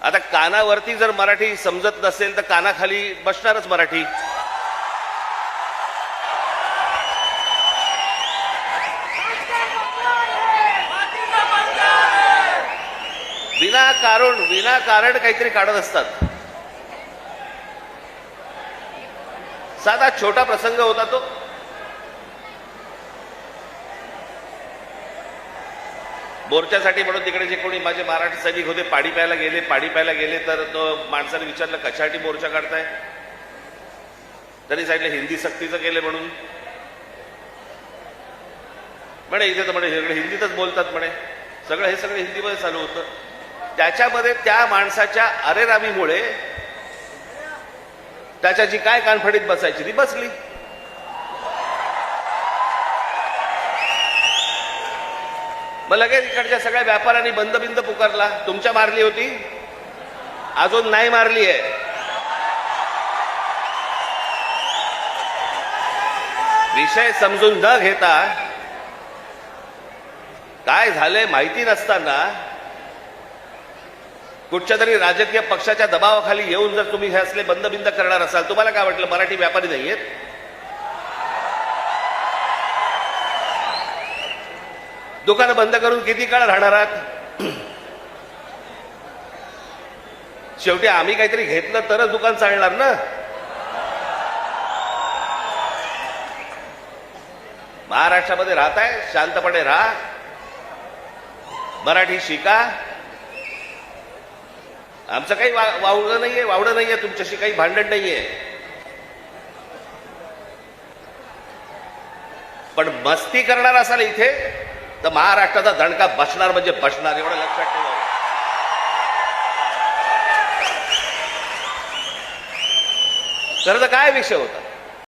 आता कानावरती जर मराठी समजत नसेल तर कानाखाली बसणारच मराठी. विनाकारण काहीतरी काढत असतात. साधा छोटा प्रसंग होता तो. मोर्चासाठी म्हणून तिकडे जे कोणी माझे मराठी सैनिक होते पाणी प्यायला गेले तर तो माणसाने विचारलं कशासाठी मोर्चा काढताय. त्यांनी सांगितलं हिंदी सक्तीचं केलं म्हणून. म्हणे इथे तर म्हणे हिंदीतच बोलतात म्हणे. हे सगळं हिंदीमध्ये चालू होतं. त्याच्यामध्ये त्या माणसाच्या अरेरावीमुळे त्याच्या जी काय कानफडीत बसायची ती बसली. मग लगेच इकडच्या सगळ्या व्यापाऱ्यांनी बंद पुकारला. तुमच्या मारली होती, अजून नाही मारली आहे. विषय समजून न घेता काय झालंय माहिती नसताना कुठच्या तरी राजकीय पक्षाच्या दबावाखाली येऊन जर तुम्ही हे असले बंद करणार असाल, तुम्हाला काय वाटलं मराठी व्यापारी नाहीयेत? दुकानं बंद करून किती काळ राहणार आहात? शेवटी आम्ही काहीतरी घेतलं तरच दुकान चालणार ना. महाराष्ट्रामध्ये राहताय, शांतपणे राहा, मराठी शिका. आमचं काही वावडं नाहीये, तुमच्याशी काही भांडण नाहीये. पण मस्ती करणार असाल इथे तर महाराष्ट्राचा दणका बसणार म्हणजे बसणार, एवढं लक्षात ठेवा. खरं तर काय विषय होता?